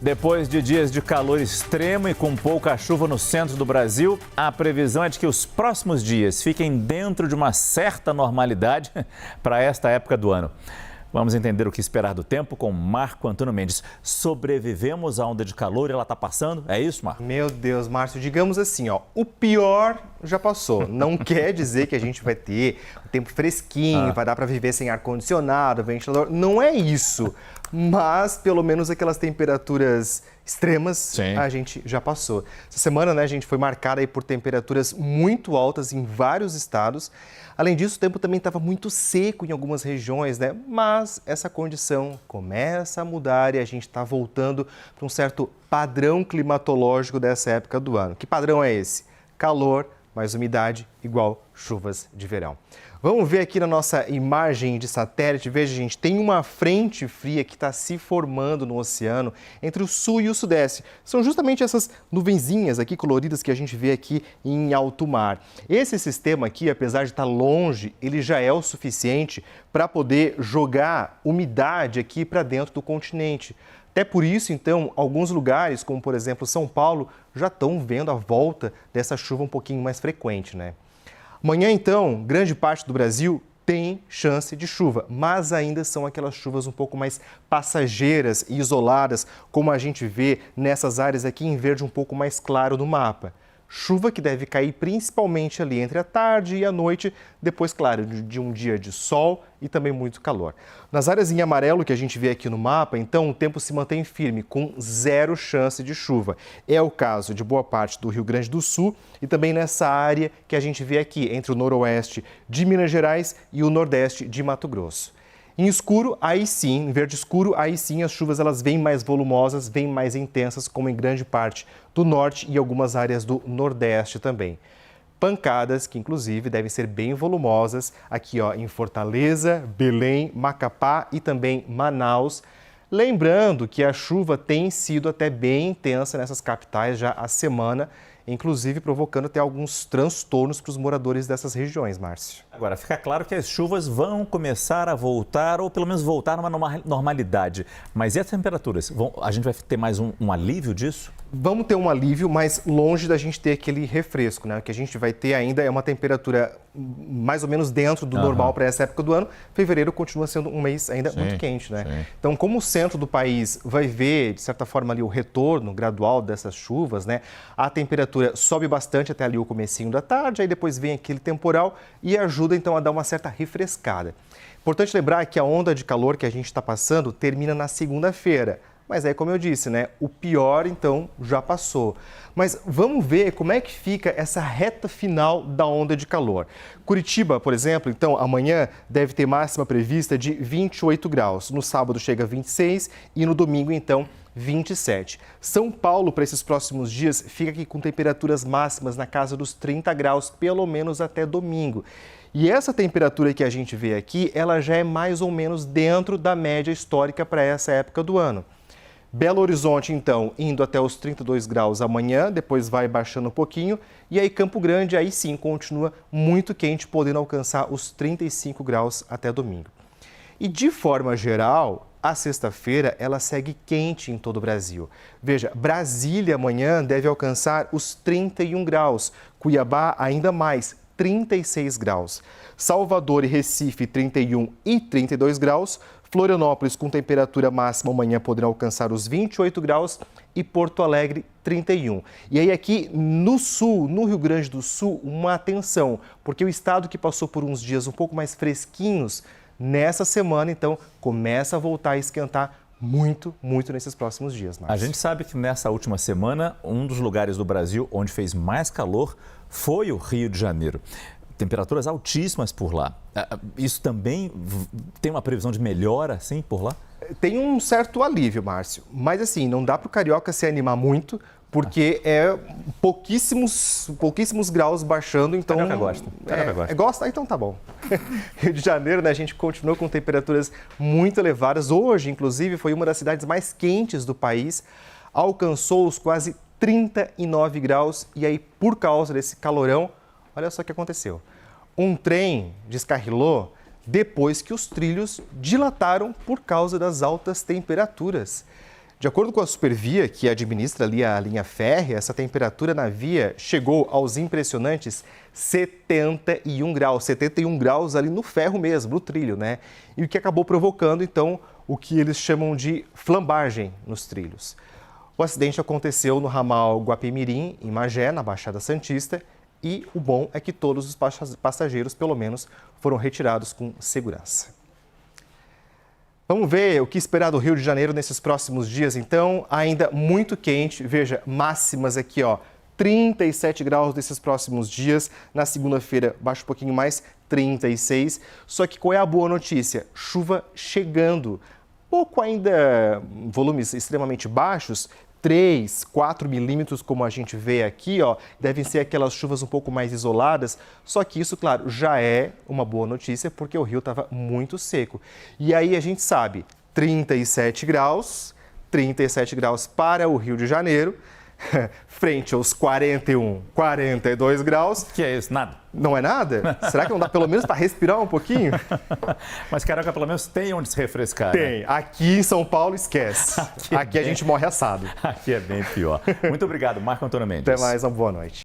Depois de dias de calor extremo e com pouca chuva no centro do Brasil, a previsão é de que os próximos dias fiquem dentro de uma certa normalidade para esta época do ano. Vamos entender o que esperar do tempo com Marco Antônio Mendes. Sobrevivemos à onda de calor e ela está passando? É isso, Marco? Meu Deus, Márcio, digamos assim, o pior já passou. Não quer dizer que a gente vai ter um tempo fresquinho, vai dar para viver sem ar-condicionado, ventilador. Não é isso. Mas, pelo menos, aquelas temperaturas extremas, sim, a gente já passou. Essa semana, a gente foi marcada aí por temperaturas muito altas em vários estados. Além disso, o tempo também estava muito seco em algumas regiões, Mas essa condição começa a mudar e a gente está voltando para um certo padrão climatológico dessa época do ano. Que padrão é esse? Calor, mais umidade, igual chuvas de verão. Vamos ver aqui na nossa imagem de satélite. Veja, gente, tem uma frente fria que está se formando no oceano entre o sul e o sudeste. São justamente essas nuvenzinhas aqui coloridas que a gente vê aqui em alto mar. Esse sistema aqui, apesar de estar longe, ele já é o suficiente para poder jogar umidade aqui para dentro do continente. Até por isso, então, alguns lugares, como por exemplo São Paulo, já estão vendo a volta dessa chuva um pouquinho mais frequente, Amanhã, então, grande parte do Brasil tem chance de chuva, mas ainda são aquelas chuvas um pouco mais passageiras e isoladas, como a gente vê nessas áreas aqui em verde um pouco mais claro no mapa. Chuva que deve cair principalmente ali entre a tarde e a noite, depois, claro, de um dia de sol e também muito calor. Nas áreas em amarelo que a gente vê aqui no mapa, então, o tempo se mantém firme, com zero chance de chuva. É o caso de boa parte do Rio Grande do Sul e também nessa área que a gente vê aqui, entre o noroeste de Minas Gerais e o nordeste de Mato Grosso. Em escuro, aí sim, em verde escuro, aí sim as chuvas elas vêm mais volumosas, vêm mais intensas, como em grande parte do norte e algumas áreas do nordeste também. Pancadas que, inclusive, devem ser bem volumosas aqui em Fortaleza, Belém, Macapá e também Manaus. Lembrando que a chuva tem sido até bem intensa nessas capitais já a semana, inclusive provocando até alguns transtornos para os moradores dessas regiões, Márcio. Agora, fica claro que as chuvas vão começar a voltar, ou pelo menos voltar numa normalidade. Mas e as temperaturas? A gente vai ter mais um alívio disso? Vamos ter um alívio, mas longe da gente ter aquele refresco, O que a gente vai ter ainda é uma temperatura mais ou menos dentro do normal para essa época do ano. Fevereiro continua sendo um mês ainda muito quente, Sim. Então, como o centro do país vai ver, de certa forma, ali o retorno gradual dessas chuvas, a temperatura sobe bastante até ali o comecinho da tarde, aí depois vem aquele temporal e ajuda, então, a dar uma certa refrescada. Importante lembrar que a onda de calor que a gente está passando termina na segunda-feira. Mas aí, como eu disse, o pior, então, já passou. Mas vamos ver como é que fica essa reta final da onda de calor. Curitiba, por exemplo, então, amanhã deve ter máxima prevista de 28 graus. No sábado chega a 26 e no domingo, então, 27. São Paulo, para esses próximos dias, fica aqui com temperaturas máximas na casa dos 30 graus, pelo menos até domingo. E essa temperatura que a gente vê aqui, ela já é mais ou menos dentro da média histórica para essa época do ano. Belo Horizonte, então, indo até os 32 graus amanhã, depois vai baixando um pouquinho. E aí Campo Grande, aí sim, continua muito quente, podendo alcançar os 35 graus até domingo. E de forma geral, a sexta-feira ela segue quente em todo o Brasil. Veja, Brasília amanhã deve alcançar os 31 graus, Cuiabá ainda mais, 36 graus. Salvador e Recife, 31 e 32 graus. Florianópolis, com temperatura máxima amanhã, poderá alcançar os 28 graus e Porto Alegre, 31. E aí aqui no sul, no Rio Grande do Sul, uma atenção, porque o estado que passou por uns dias um pouco mais fresquinhos, nessa semana, então, começa a voltar a esquentar muito nesses próximos dias, Márcio. A gente sabe que nessa última semana, um dos lugares do Brasil onde fez mais calor foi o Rio de Janeiro. Temperaturas altíssimas por lá. Isso também tem uma previsão de melhora, assim, por lá? Tem um certo alívio, Márcio. Mas, assim, não dá para o carioca se animar muito, porque é pouquíssimos graus baixando, então... Carioca gosta. Gosta? Então tá bom. Rio de Janeiro, a gente continuou com temperaturas muito elevadas. Hoje, inclusive, foi uma das cidades mais quentes do país. Alcançou os quase 39 graus e aí, por causa desse calorão, olha só o que aconteceu. Um trem descarrilou depois que os trilhos dilataram por causa das altas temperaturas. De acordo com a Supervia, que administra ali a linha férrea, essa temperatura na via chegou aos impressionantes 71 graus. 71 graus ali no ferro mesmo, no trilho, né? E o que acabou provocando, então, o que eles chamam de flambagem nos trilhos. O acidente aconteceu no ramal Guapimirim, em Magé, na Baixada Santista, e o bom é que todos os passageiros, pelo menos, foram retirados com segurança. Vamos ver o que esperar do Rio de Janeiro nesses próximos dias, então. Ainda muito quente, veja, máximas aqui, ó, 37 graus nesses próximos dias. Na segunda-feira, baixa um pouquinho mais, 36. Só que qual é a boa notícia? Chuva chegando. Pouco ainda, volumes extremamente baixos, 3, 4 milímetros, como a gente vê aqui, ó, devem ser aquelas chuvas um pouco mais isoladas, só que isso, claro, já é uma boa notícia, porque o rio estava muito seco. E aí a gente sabe, 37 graus para o Rio de Janeiro, frente aos 41, 42 graus. Que é isso? Nada. Não é nada? Será que não dá pelo menos para respirar um pouquinho? Mas, Carioca, pelo menos tem onde se refrescar. Tem. Né? Aqui em São Paulo, esquece. Aqui a gente morre assado. Aqui é bem pior. Muito obrigado, Marco Antônio Mendes. Até mais, uma boa noite.